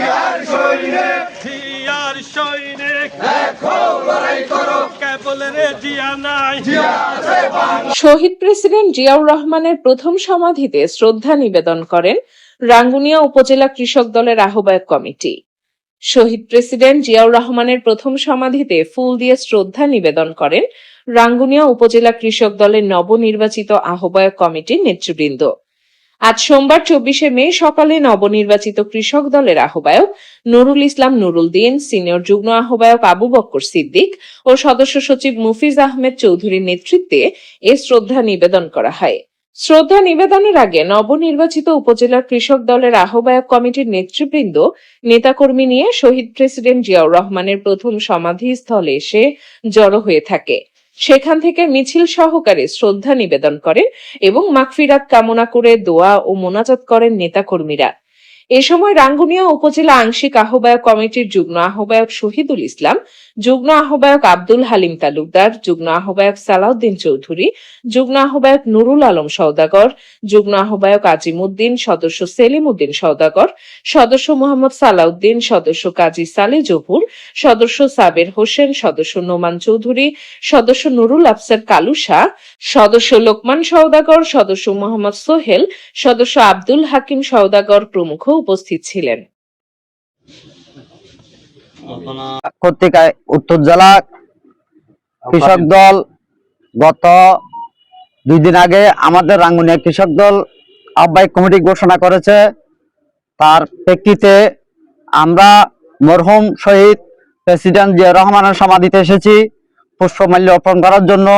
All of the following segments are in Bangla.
জিয়ার সৈনিক জিয়ার সৈনিক দেখো লড়াই করো কেবল রে জিয়া নাই জিয়া আছে বাংলা। শহীদ প্রেসিডেন্ট জিয়াউর রহমানের প্রথম সমাধিতে শ্রদ্ধা নিবেদন করেন রাঙ্গুনিয়া উপজেলা কৃষক দলের আহ্বায়ক কমিটি। শহীদ প্রেসিডেন্ট জিয়াউর রহমানের প্রথম সমাধিতে ফুল দিয়ে শ্রদ্ধা নিবেদন করেন রাঙ্গুনিয়া উপজেলা কৃষক দলের নবনির্বাচিত আহ্বায়ক কমিটির নেতৃবৃন্দ। আজ সোমবার 24শে মে সকালে নবনির্বাচিত কৃষক দলের আহ্বায়ক নুরুল ইসলাম নুরুল দিন, সিনিয়র যুগ্ম আহ্বায়ক আবু বক্কর সিদ্দিক ও সদস্য সচিব মুফিজ আহমেদ চৌধুরীর নেতৃত্বে এ শ্রদ্ধা নিবেদন করা হয়। শ্রদ্ধা নিবেদনের আগে নবনির্বাচিত উপজেলার কৃষক দলের আহ্বায়ক কমিটির নেতৃবৃন্দ নেতাকর্মী নিয়ে শহীদ প্রেসিডেন্ট জিয়াউর রহমানের প্রথম সমাধিস্থলে এসে জড়ো হয়ে থাকে। সেখান থেকে মিছিল সহকারে শ্রদ্ধা নিবেদন করেন এবং মাগফিরাত কামনা করে দোয়া ও মোনাজাত করেন নেতাকর্মীরা। এ সময় রাঙ্গুনিয়া উপজেলা আংশিক আহ্বায়ক কমিটির যুগ্ম আহ্বায়ক শহীদুল ইসলাম, যুগ্ম আহ্বায়ক আব্দুল হালিম তালুকদার, যুগ্ম আহ্বায়ক সালাউদ্দিন চৌধুরী, যুগ্ম আহ্বায়ক নুরুল আলম সওদাগর, যুগ্ম আহ্বায়ক আজিমউদ্দিন, সদস্য সেলিম উদ্দিন সওদাগর, সদস্য মোহাম্মদ সালাউদ্দিন, সদস্য কাজী সালে জহুর, সদস্য সাবের হোসেন, সদস্য নোমান চৌধুরী, সদস্য নুরুল আফসার কালুশা, সদস্য লোকমান সওদাগর, সদস্য মোহাম্মদ সোহেল, সদস্য আব্দুল হাকিম সওদাগর প্রমুখ উপস্থিত ছিলেন। কর্তৃক উত্তর জেলা কৃষক দল গত 2 দিন আগে আমাদের রাঙ্গুনিয়া কৃষক দল আহ্বায়ক কমিটি ঘোষণা করেছে। তার প্রেক্ষিতে আমরা মরহুম শহীদ প্রেসিডেন্ট জিয়াউর রহমানের সমাধিতে এসেছি পুষ্পমাল্য অর্পণ করার জন্য।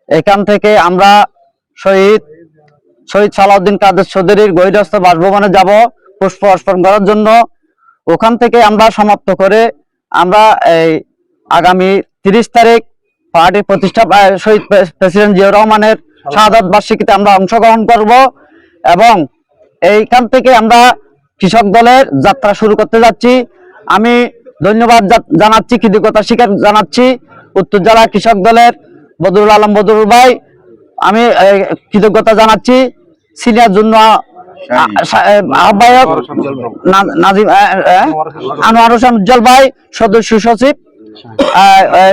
এখান থেকে আমরা শহীদ সালাউদ্দিন কাদের চৌধুরীর গৃহস্থ বাসভবনে যাব পুষ্প অর্পণ করার জন্য। ওখান থেকে আমরা সমাপ্ত করে আমরা এই আগামী 30 তারিখ পার্টির প্রতিষ্ঠা শহীদ প্রেসিডেন্ট জিয়াউর রহমানের শাহাদাত বার্ষিকীতে আমরা অংশগ্রহণ করব এবং এইখান থেকে আমরা কৃষক দলের যাত্রা শুরু করতে যাচ্ছি। আমি ধন্যবাদ জানাচ্ছি, কৃতজ্ঞতা স্বীকার জানাচ্ছি উত্তর জেলা কৃষক দলের বদরুল আলম বদরুল ভাই, আমি কৃতজ্ঞতা জানাচ্ছি সিনিয়র জন্য আহ্বায়ক নাজিম আনোয়ার হোসেন উজ্জ্বল ভাই, সদস্য সচিব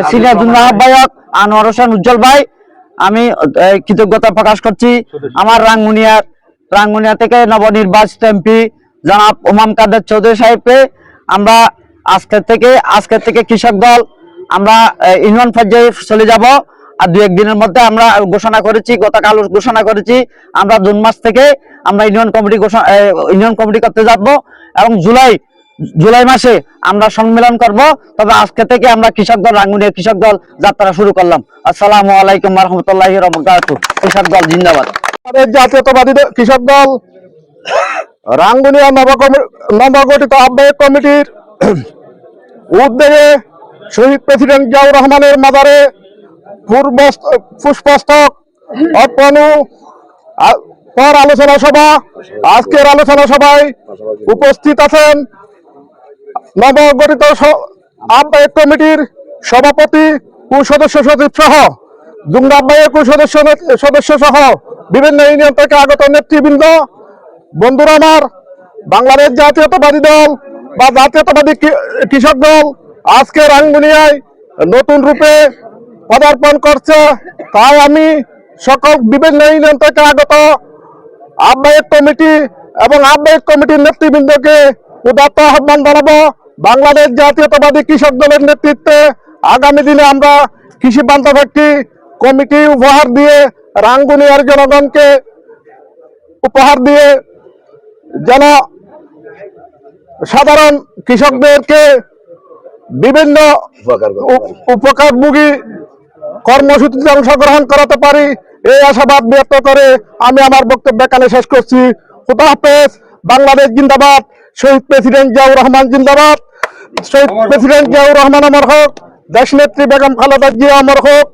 সিনিয়র যুগ্ম আহ্বায়ক আনোয়ার হোসেন উজ্জ্বল ভাই, আমি কৃতজ্ঞতা প্রকাশ করছি। আমার রাঙ্গুনিয়া থেকে নবনির্বাচিত এমপি জনাব ওমাম কাদের চৌধুরী সাহেবকে আমরা আজকের থেকে কৃষক দল আমরা ইউনিয়ন পর্যায়ে চলে যাব। আর 2-1 দিনের মধ্যে আমরা ঘোষণা করেছি, গতকাল ঘোষণা করেছি আমরা জুন মাস থেকে আমরা ইউনিয়ন কমিটি করতে যাব এবং জুলাই মাসে আমরা সম্মেলন করব। তবে আজকে থেকে আমরা কৃষক দল রাঙ্গুনিয়া কৃষক দল যাত্রা শুরু করলাম। আসসালামু আলাইকুম ওয়া রাহমাতুল্লাহি ওয়া বারাকাতুহু। কৃষক দল জিন্দাবাদ। জাতীয়তাবাদী কৃষক দল রাঙ্গুনিয়া নবগঠিত আহ্বায়ক কমিটির উদ্যোগে শহীদ প্রেসিডেন্ট জিয়াউর রহমানের মাজারে পুষ্পস্তক অর্পণ পর আলোচনা সভা। আজকের আলোচনা সভায় উপস্থিত আছেন নবগঠিত আহ্বায়ক কমিটির সভাপতি ও সদস্য সচিব সহ যুগ্ম আহ্বায়ক ও সদস্য সহ বিভিন্ন ইউনিয়ন থেকে আগত নেতৃবৃন্দ, বন্ধুরা আমার, বাংলাদেশ জাতীয়তাবাদী দল বা জাতীয়তাবাদী কৃষক দল আজকে রাঙ্গুনিয়ায় নতুন রূপে পদার্পণ করছে। তাই আমি সকল বিভিন্ন ইউনিয়ন থেকে আগত আহ্বায়ক কমিটি এবং আহ্বায়ক কমিটির নেতৃবৃন্দকে উদাত্ত আহ্বান জানাবো বাংলাদেশ জাতীয়তাবাদী কৃষক দলের নেতৃত্বে আগামী দিনে আমরা কৃষি বান্ধব একটি কমিটি উপহার দিয়ে রাঙ্গুনিয়ার জনগণকে উপহার দিয়ে যেন সাধারণ কৃষকদেরকে বিভিন্ন উপকারভোগী কর্মসূচিতে অংশগ্রহণ করাতে পারি, এই আশাবাদ ব্যক্ত করে আমি আমার বক্তব্য এখানে শেষ করছি। খুদা হাফেজ। বাংলাদেশ জিন্দাবাদ। শহীদ প্রেসিডেন্ট জিয়াউর রহমান জিন্দাবাদ। শহীদ প্রেসিডেন্ট জিয়াউর রহমান অমর হোক। দেশনেত্রী বেগম খালেদা জিয়া অমর হোক।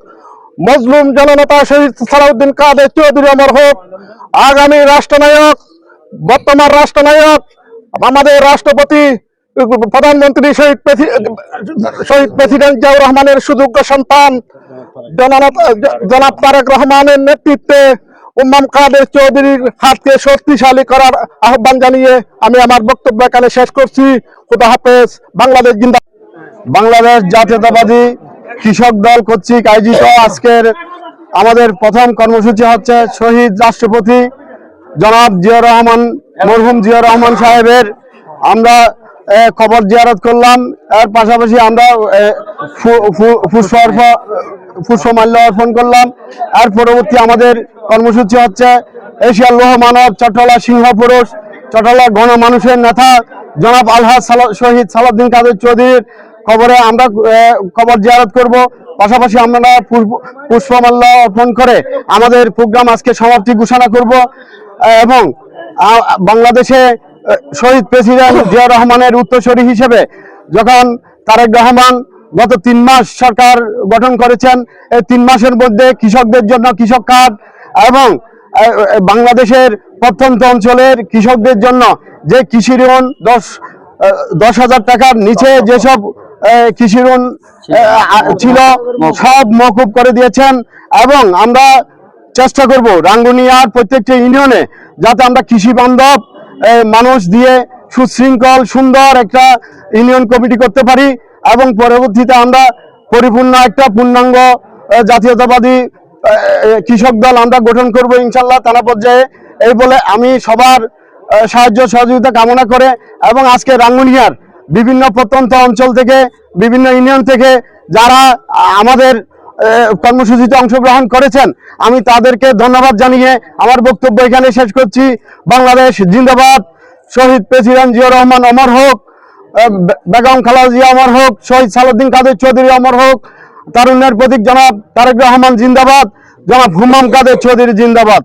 মজলুম জননেতা শহীদ সালাউদ্দিন কাদের চৌধুরী অমর হোক। আগামী রাষ্ট্রনায়ক, বর্তমান রাষ্ট্রনায়ক, আমাদের রাষ্ট্রপতি প্রধানমন্ত্রী শহীদ প্রেসিডেন্ট জিয়াউর রহমানের সুযোগ্য সন্তান জনাব তারেক রহমানের নেতৃত্বে হুম্মাম কাদের চৌধুরীর হাতকে শক্তিশালী করার আহ্বান জানিয়ে আমি আমার বক্তব্য এখানে শেষ করছি। খুদা হাফেজ। বাংলাদেশ জিন্দাবাদ। বাংলাদেশ জাতীয়তাবাদী কৃষক দল কর্তৃক আয়োজিত আজকের আমাদের প্রথম কর্মসূচি হচ্ছে শহীদ রাষ্ট্রপতি জনাব জিয়াউর রহমান, মরহুম জিয়াউর রহমান সাহেবের আমরা কবর জিয়ারত করলাম। এর পাশাপাশি আমরা পুষ্পমাল্য অর্পণ করলাম। এর পরবর্তী আমাদের কর্মসূচি হচ্ছে এশিয়ার লৌহ মানব, চট্টলা সিংহ পুরুষ, চট্টলা গণমানুষের নেতা জনাব আলহাজ শহীদ সালাউদ্দিন কাদের চৌধুরীর কবরে আমরা কবর জিয়ারত করব। পাশাপাশি আমরা পুষ্পমাল্য অর্পণ করে আমাদের প্রোগ্রাম আজকে সমাপ্তি ঘোষণা করব। এবং বাংলাদেশে শহীদ প্রেসিডেন্ট জিয়াউর রহমানের উত্তরসূরি হিসেবে যখন তারেক রহমান গত 3 মাস সরকার গঠন করেছেন, এই 3 মাসের মধ্যে কৃষকদের জন্য কৃষক কার্ড এবং বাংলাদেশের প্রত্যন্ত অঞ্চলের কৃষকদের জন্য যে কৃষি ঋণ 10,000 টাকার নিচে যেসব কৃষি ঋণ ছিল সব মওকুফ করে দিয়েছেন। এবং আমরা চেষ্টা করব রাঙ্গুনিয়ার প্রত্যেকটি ইউনিয়নে যাতে আমরা কৃষি বান্ধব মানুষ দিয়ে সুশৃঙ্খল সুন্দর একটা ইউনিয়ন কমিটি করতে পারি এবং পরবর্তীতে আমরা পরিপূর্ণ একটা পূর্ণাঙ্গ জাতীয়তাবাদী কৃষক দল আমরা গঠন করব ইনশাল্লাহ থানা পর্যায়ে। এই বলে আমি সবার সাহায্য সহযোগিতা কামনা করে এবং আজকে রাঙ্গুনিয়ার বিভিন্ন প্রত্যন্ত অঞ্চল থেকে বিভিন্ন ইউনিয়ন থেকে যারা আমাদের কর্মসূচিতে অংশগ্রহণ করেছেন আমি তাদেরকে ধন্যবাদ জানিয়ে আমার বক্তব্য এখানে শেষ করছি। বাংলাদেশ জিন্দাবাদ। শহীদ প্রেসিডেন্ট জিয়াউর রহমান অমর হোক, বেগম খালেদা জিয়া অমর হোক, শহীদ সালাউদ্দিন কাদের চৌধুরী অমর হোক, তারুণ্যের প্রতীক জনাব তারেক রহমান জিন্দাবাদ, জনাব হুম্মাম কাদের চৌধুরী জিন্দাবাদ।